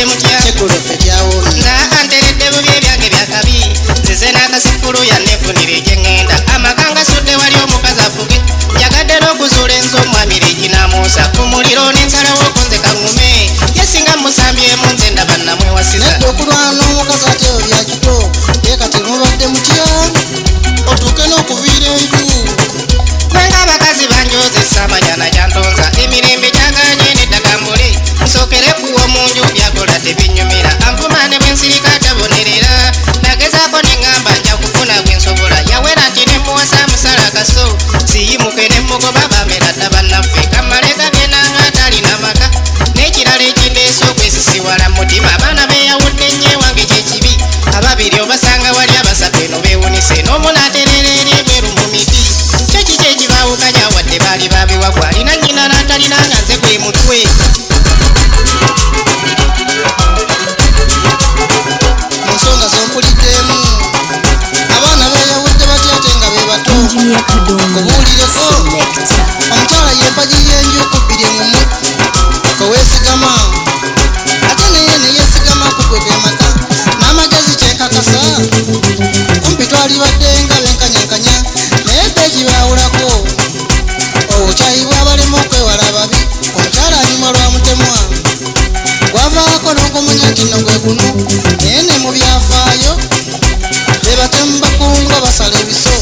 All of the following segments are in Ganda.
mubadde mutya nga anteredde bubi ebyange byakabi nzize n'akasifulu yanneefunira egyengenda amakanga sudde wali omukazi afuge njagadde n'okuzuula ensi omwami reginamuusa ku muliro n'ensalawo okunze kaŋŋume yesinga musambyemu nze ndaba namwewasiza nedde okulwana n'omukazi ate ebyo byakito ye kati mubadde mutya otuuke n'okuviira enju wenga abakazi banjozesa amanyana gyantonza emirembe gyaganye neddagambule nsookere kuwa omunju byakola tebinyumira anvuma ne bwensirika tabonerera nagezaako neŋŋamba nja kufuna bwensobola yawera nti nemuwasa musala kaso siyimuke nemugoba bamera dda bannaffe kamale gagenda nga talina maka n'ekirala ekindeese okwesisiwala mutima abaana beeyawudde nnyo ewange kyekibi ababiri obasanga wali abasatu eno beewunise n'omunaaterera eri ebweru mu miti kyo kiki ekibaawukanya wadde baali babiwagwa alina nnyina n'atalina nga nze gwe mutwe mu nsonga z'ompuliddemu abaana beeyawudde batya ate nga be bato kubuulireko omukyala y'empagi y'enju kubbiri emumu koweesigama ate naye neyeesigama ku gwe ge maka n'amagezi kyenkakasa kumpi twalibadde nga benkanyankanya naye gwe ekibaawulako obukyayi bwabalema okwewala ababi omukyala anyuma lwa mutemwa gwavaako n'okumanya nti nno gwe guno naye ne mu byafaayo be batemu bakunga basala ebiso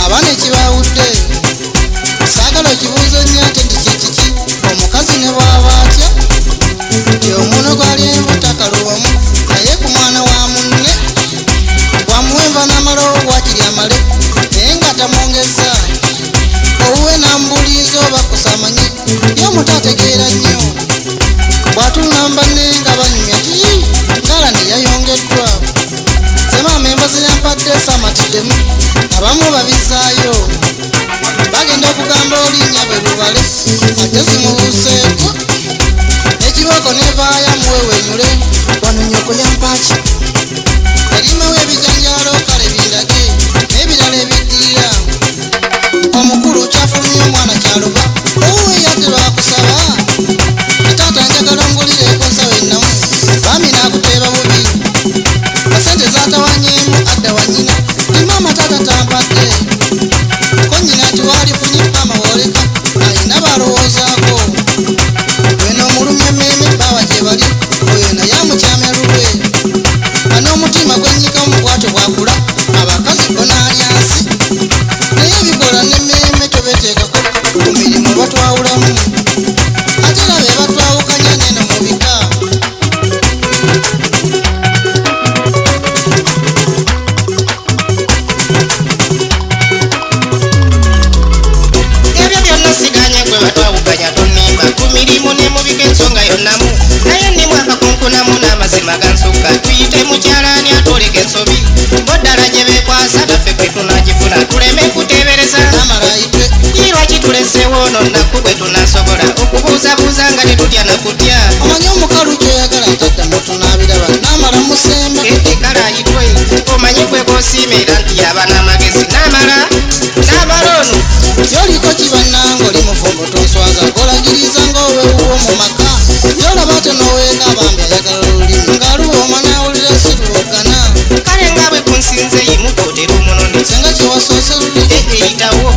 abaana ekibaawudde saagala okibuuzo nnyo ate nti kyekiki omukazi ne bw'aba atya ti omuno gwali envu takalubamu naye ku mwana wa munne wamuwenva n'amalawo bwakiri amale naye nga tamwongeza owuwe n'amubuliiza oba kusamanyi y'omuto ategeera nnyo bw'atuluna mbanne nga banyumya ti ngala ne yayongeddwa semaama envazi yampadde saamatiddemu abamu babizaayo bagenda okugamba olinnya bwe lubale ate zimubuuseeko ekibooko nevaayo amuwewenyule wano nyoko yampaaki erimawo ebijanjaalo kale bindage n'ebirala ebiddirira omukulu kyafulumya omwana kyaluba owuwe yate lwakusaba taata njagala ngulireko nsawo ennamu baami n'akuteeba bubi kasente zaatawanyemu adda wanyina imaama taata tampadde ko nyina ti waalifunye maama wooleka ayina balowoozaako weno omulumya mmeeme baawa gye bali oyo naye amukyamya lulwe an'omutima gwennyika omugwato bwakula abakazi bonaalyansi naye ebikola n'emmeeme tobeteekako ku mirimu batwawulamu ate era be batwawukanya neno mu bika ebyo byonna siganye gwe batwawukanya tonimba ku mirimu ne mu bika ensonga yonnamu naye nnimu akakunkunamu n'amazima gansukka tuyite mukyalaani atwoleka ensobi boddala gye beekwasa taffe kwe tunagifuna tuleme kuteebereza amalayitwe lwaki tuleseewo ono nnaku bwe tunasobola okubuuzabuuza nga tetutya nakutya omanyi omukalu kyoyagala ataddamu tunaabiraba n'amala musemba ekala ayitwe omanyi gwe goosiima era nti yaba n'amagezi n'amala ono yoliko kibannanga oli mufumbo tonswaza golagiriza ng'owewuwo mu maka yolaba ate n'oweeka bambi ayagala olulimi ng'alubooma n'awulira esirulogana kale nga bwe kunsinze yimu kwotera omunone senga kyewasoose luli eyitawo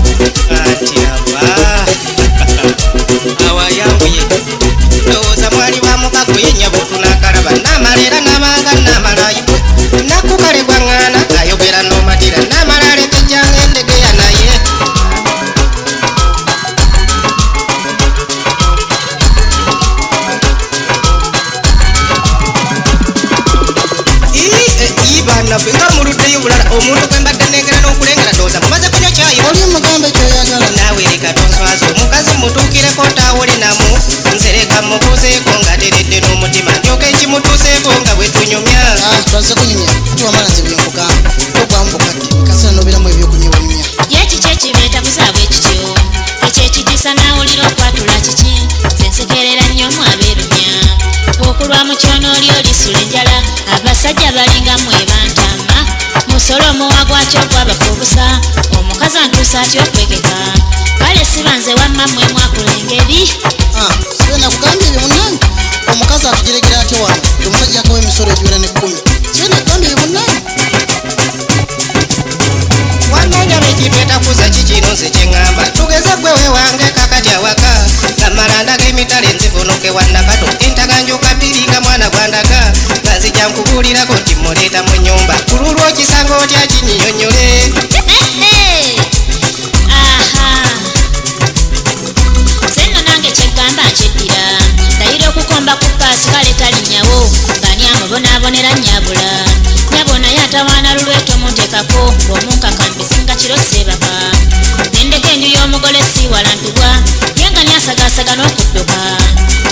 anti aba awayanguye ndowooza mwali bamukago yennyabo tunakalaba n'amala era n'amanga n'amala ayibwe nakukale gwaŋŋaana ayogera n'omatira n'amala alekejjanga endegeya naye bannaffe nga muluddeyo bulala omuntu gwe mbadde nnengera n'okulengera ndowooza mumaze kunywa kyayi oli mugambe kyoyagala naawe leka tonswaza omukazi mutuukireko taawole namu nsereka mubuuzeeko ng'ateredde n'omutima ndyoka ekimutuuseeko nga bwe tunyumya twaze kunyumya tiwamala nze byenkugamba togwamu bukadde kasera nobeeramu ebyokunyewunyumya ye kiki ekibeeta kusaba ekityo ekyo ekitiisa n'awulira okwatula kiki zensekerera nnyo mu abeerumya okulwa mu kyono oli olisula enjala abasajja balingamu ebantama musolo omuwa gwakyo gwabafubusa omukazi antuusa atya okwegeka kale siba nze wamma mmwe mwakula engeri sibe nakugambye ebyo munange omukazi atujeregera atyo wano kati omusajja akawa emisolo egiwera ne 10 kyenagambye munaye wananja bekitwetakuza kikino nze kyeŋŋamba tugeze gwe wewange kakati awaka gamalanda g'emitale nzivunuke wannakato entaganjuka piringa mwana gwandaga nga nzija nkubuulirako nti muleeta mu nnyumba kululwa okisanga otya kinyinyonnyole senno nange kyeggamba nkyeddira ndayira okukomba ku paasi kale talinnyawo ng'ani amubonaabonera nnyabula nyabona ye atawaana lulweto muntekako ng'omunkaka mbisinga kiro seebaka nendeka enju y'omugole siiwalampibwa ye nga nyasagasaga n'okudduka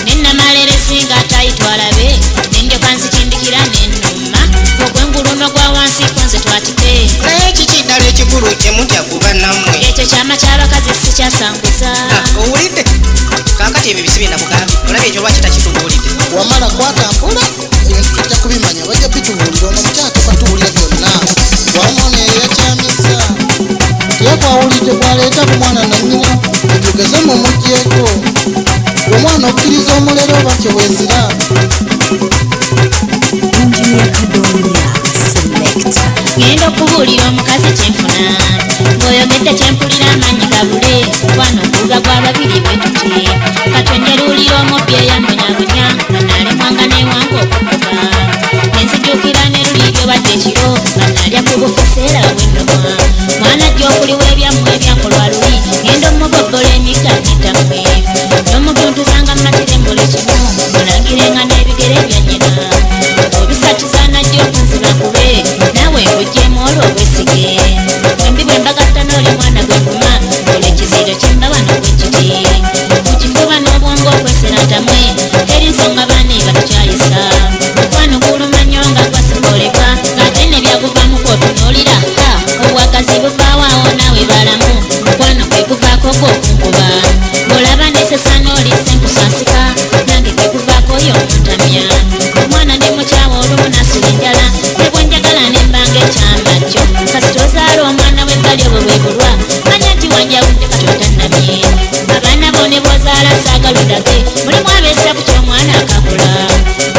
nennamaleerezi ng'atayitwalabe nendeka nzikindikira n'ennumma ogw'enguluno gwa wansi ko nze twatike naye kiki ddala ekikulu kyemutya kuba nammwe ekyo kyama ky'abakazi sikyasanguza owulidde kakati ebyo bisibina bugambye olaba ekyo lwaki takitubuulidde wamala kwatampula ejja kubimanya bajja bitubuulira ono mukyaka batuwulira byonna wamono eyo yakyamisa teyakwawulidde kwaleeta ku mwana nannyina etugeze mu mugjeeko omwana okkiriza omulero oba kyewezira ngenda okubuulira omukazi kyenfuna ng'oyogedde kyempulira amaanyi gabule kwana okubuga gwa babiri bwe tuti katwenjeruulira omubbi eyambonyabonya nga naalemwanga neewanga okudduka nenzijuukira ne luli lyobadde ekiro nga naalya ku bufeseera bw'endomwa mwana jja okuliwa ebyammwe ebyankolwa luli ngenda omubobbola emigga nitammwe n'omutuntuzanga mu materembole kimu mulangirenga n'ebigere bya nnyina obisatuza najja okunziba kube naawe ngujjeemu olwo obwesige bwembi bwe mbagatta n'oli mwana gwevuma ola ekiziro kyembaba n'obwekiti mu kifuba n'obwongo okwesera ntamwe eri nsonga baani batukyayisa mukwano guluma nnyo nga gwasobolebwa ng'ate ne byaguvamu kwotunuulira obwagazi buvaawo naawe balamu mukwano kwe guvaako gw'okunkuba olaba nesesa n'oli senkusansika nange kwe guvaako yo omuntamya omwana ndi mukyawa olumu nasula enjala nebwenjagala nembanga ekyamajjo kasita ozaala omwana weggali obwo bwe bulwa manya nti wanjawudde katotannamye abaana bo ne bwozaala saagala odage mulimu abeesa ku ky'omwana akakula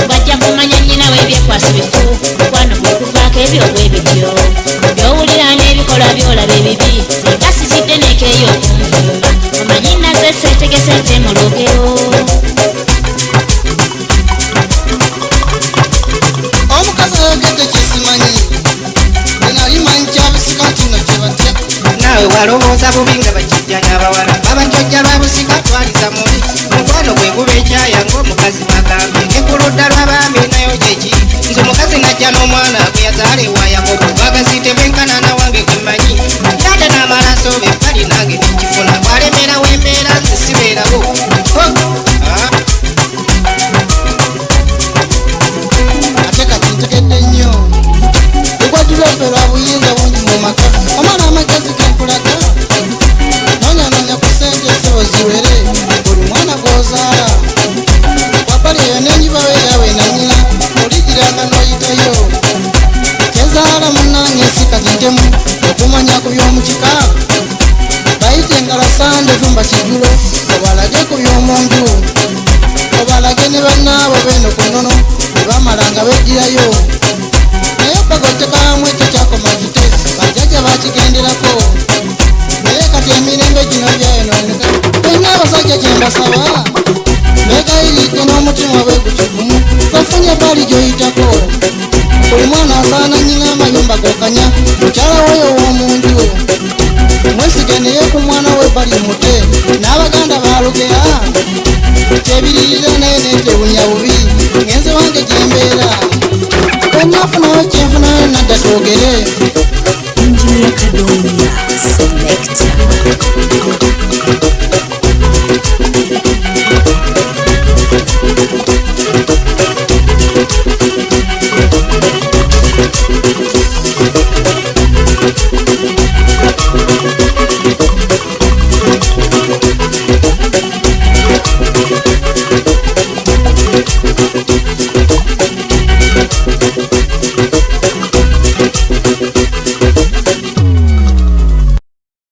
bwajja kumanya nnyina w'ebyekwasa bifu mukwano gwe guvaako ebyo bwe bityo byowulira n'ebikolwa byolaba ebibi singa sikidde nekeeyo okunvumba omanyi naze seetegese nte mu lugero omukazi ayogedde kyesimanyi enali manyi kyabusika nti nga kyebatya naawe walowooza bubi nga bakijjanya abawala abajjojja babusika twaliza mubi mukwano gwe guba ekyaya ng'omukazi bagambye ekuludda lw'abaami nayo kyekiri nze omukazi najja n'omwana gwe yazaala ewayakobo bwagazi tebenkanana wange gwemanyi taata n'amalaso be bali nange nekifuna bwalemerawo embeera nze sibeerawo ate kati ntegedde nnyo egwajulweffe lwa buyinza bungi mu maka omwana amagezi genkulaga noonyanoonya ku sente esebo ziwere buli mwana gw'ozaala wabbali eyo n'enjibawo eyawe nanyina oligiranga n'oyitayo kezaala munnange ensi kati ntemu okumanya ku by'omukika bayite engalasande vumba kijulo obalage ku by'omunju obalage ne bannaabo beno ku nnono ebamalanga beggirayo naye bagottekamu ekyo kyakoma kite bajjajja bakigenderako naye kati emirembe gino gyayononeka bonna abasajja kyembasaba begayiridde n'omutima bwe gukigumu bafunye ebbali gy'oyitako buli mwana asaana nnyina amayumba gokanya mukyala weyo ow'omunju mwesige naye ku mwana we bali mute n'abaganda balugera kyebiririra naye netewunya bubi ngenze wange gyembeera onyafunawo kyenfunayo nadda twogere